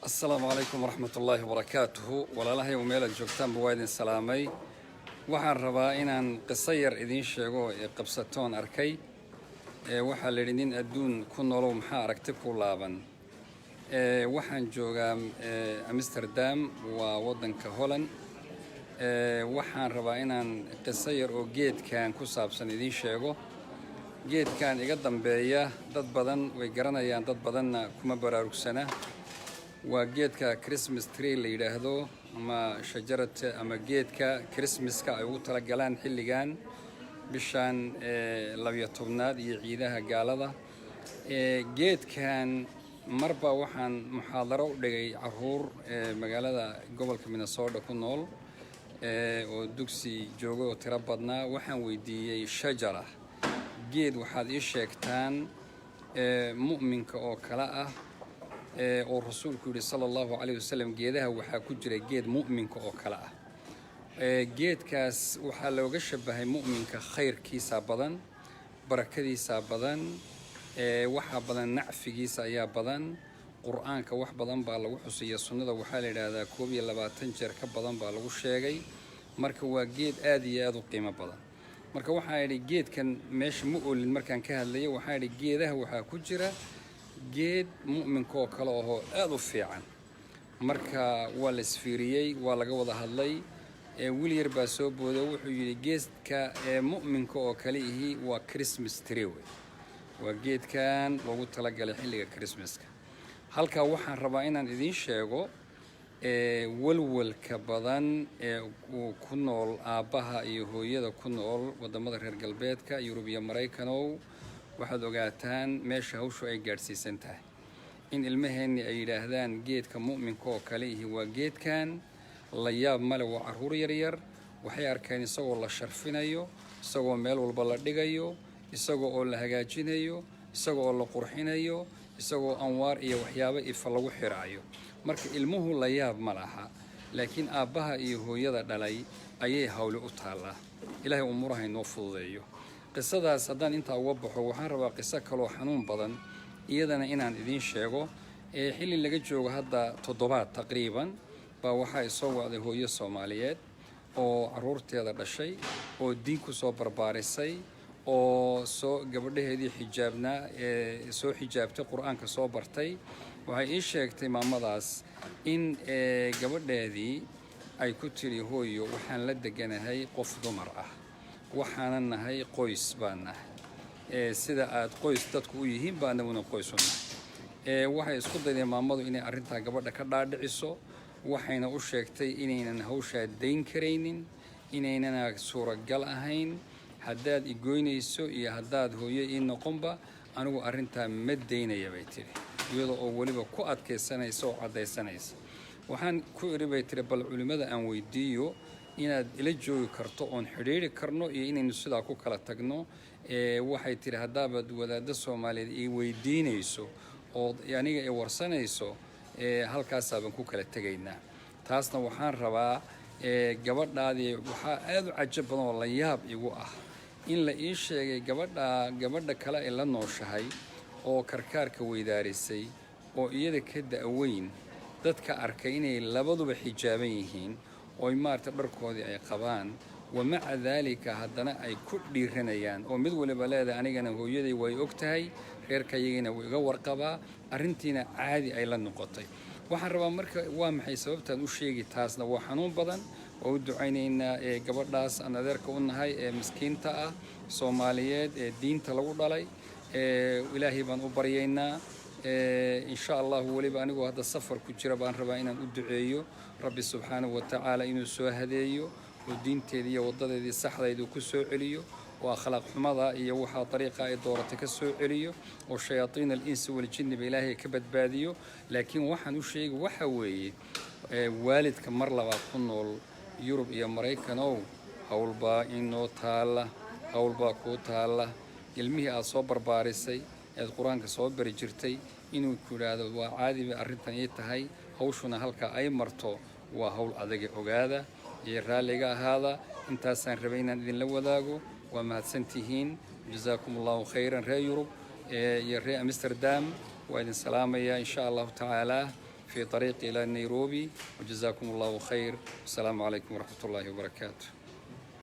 السلام عليكم ورحمة الله وبركاته والله وميلا جوكتان بوايدين سلامي waxaan rabaa inaan qiso yar idiin sheego ee qabsatoon arkay waxa la yidhi nin adduun ku noolow maxaa aragti ku laaban waxaan joogaa Amsterdam waa wadanka Holland waxaan rabaa inaan qiso yar oo geedkan ku saabsan idiin sheego geedkan iga dambeeya dad badan way garanayaan dad badanna kuma baraarugsana waa geedka Christmas tree la yiraahdo ama shajarada ama geedka Christmaska ay ugu tala galaan xilligan bishan 12aad iyo ciidaha gaalada geedkan marba waxaan muxaadaro u dhigay caruur magaalada gobolka Minnesota ku nool oo dugsi joogo oo tira badnaa waxaan weydiiyay shajara geed waxaad ii sheegtaan mu'minka oo kala ah oo rasuulku yiri sallallahu alayhi wasallam geedaha waxa ku jira geed mu'minka oo kala ah geedkaas waxa looga shabahay mu'minka khayrkiisa badan barakadiisa badan waxa badan nacfigiisa ayaa badan quraanka wax badan baa lagu xusiyaa sunnada waxa la yiraahdaa 22 jeer ka badan baa lagu sheegay marka waa geed aad iyo aad u qiimo badan marka waxa ay geedkan meesha ma oolin markaan ka hadlayo waxa ay geedaha waxa ku jira geed mu'minka oo kale oo aad u fiican marka waa la isfiiriyay waa laga wada hadlay wiil yar baa soo booday wuxuu yiri geedka mu'minka oo kale ihi waa Christmas tree waa geedkan loogu tala galay xilliga Christmaska halka waxaan rabaa inaan idiin sheego walwalka badan ee ku nool aabaha iyo hooyada ku nool wadamada reer galbeedka Yurub iyo Mareykanka waxaad ogaataan meesha hawshu ay gaarsiisan tahay in ilmaheeni ay yiraahdaan geedka mu'minka oo kale ihi waa geedkan la yaab male waa caruur yar yar waxay arkeen isagoo la sharfinayo isagoo meel walba la dhigayo isagoo oo la hagaajinayo isagoo la qurxinayo isagoo anwaar iyo waxyaabo ifa lagu xiraayo marka ilmuhu la yaab ma laha laakiin aabaha iyo hooyada dhalay ayay hawli u taalaa ilaahay umuraha inoo fududeeyo qisadaas haddaan intaa uga baxo waxaan rabaa qiso kaloo xanuun badan iyadana inaan idiin sheego xilli laga joogo hadda 7 taqriiban baa waxaa soo wacday hooyo Soomaaliyeed oo caruurteeda dhashay oo diin ku soo barbaarisay oo soo gabadheedii xijaabna soo xijaabtay quraanka soo bartay waxay ii sheegtay maamadaas in gabadheedii ay ku tiri hooyo waxaan la deganahay qof dumar ah waxaan nahay qoys baan nahay sida aad qoys dadku u yihiin baan nabuna qoys u nahay waxay isku dayday maamadu inay arinta gabadha ka dhaadhiciso waxayna u sheegtay inaynan hawsha deyn kareynin inaynan suuragal ahayn haddaad igoynayso iyo haddaad hooyo ii noqonba anigu arinta ma deynaya bay tiri iyadoo oo waliba ku adkeysanayso oo cadeysanayso waxaan ku iribay tiri bal culimada aan weydiiyo inaad ila joogi karto oon xiriiri karno iyo inaynu sidaa ku kala tagno waxay tiri haddaabad wadaadda Soomaaliyeed ii weydiinayso oo aniga ay warsanayso halkaas baan ku kala tagaynaa taasna waxaan rabaa gabadhaadii waxa aad u cajab badan oo la yaab igu ah in la ii sheegay gabadha kale ee la nooshahay oo karkaarka weydaarisay oo iyada ka da'weyn dadka arkay inay labaduba xijaaban yihiin oo maarta dharkoodii ay qabaan wamaca daalika haddana ay ku dhiiranayaan oo mid waliba leedahay anigana hooyaday way ogtahay reerkayagina way iga warqabaa arintiina caadi ay la noqotay waxaan rabaa marka waa maxay sababtaan u sheegi taasna waa xanuun badan oo u ducaynaynaa gabadhaas aan adeerka u nahay ee miskiinta ah Soomaaliyeed ee diinta lagu dhalay ilaahay baan u baryaynaa إن شاء الله وليب أنا وهذا السفر كجرا بان ربا إن أدعيه ربي سبحانه وتعالى إنه سوى هديه والدين تديه والضد ذي الصحة يدو كسوع عليه وأخلاق حمضة يوحى طريقة دورة كسوع عليه والشياطين الإنس والجن بإلهي كبد باديه لكن وحن وشيء وحوي والد كمر له قنو يوروب يا أمريكا نو هول با إنه تاله هول با كو تاله علمه أصبر بارسي القرآن كصوب برجرتي إنه كل هذا وعادي أرنتن يتهاي هوشنا هلكا أي مرتو وهول أدق أجادا يرالجا هذا أنت سان ربينا إذن لو ذاقو وما سنتهين جزاكم الله خيرا رأي يوروب يا رأي أمستردام وإن سلامية إن شاء الله تعالى في طريقي إلى نيروبي، وجزاكم الله خير. والسلام عليكم ورحمة الله وبركاته.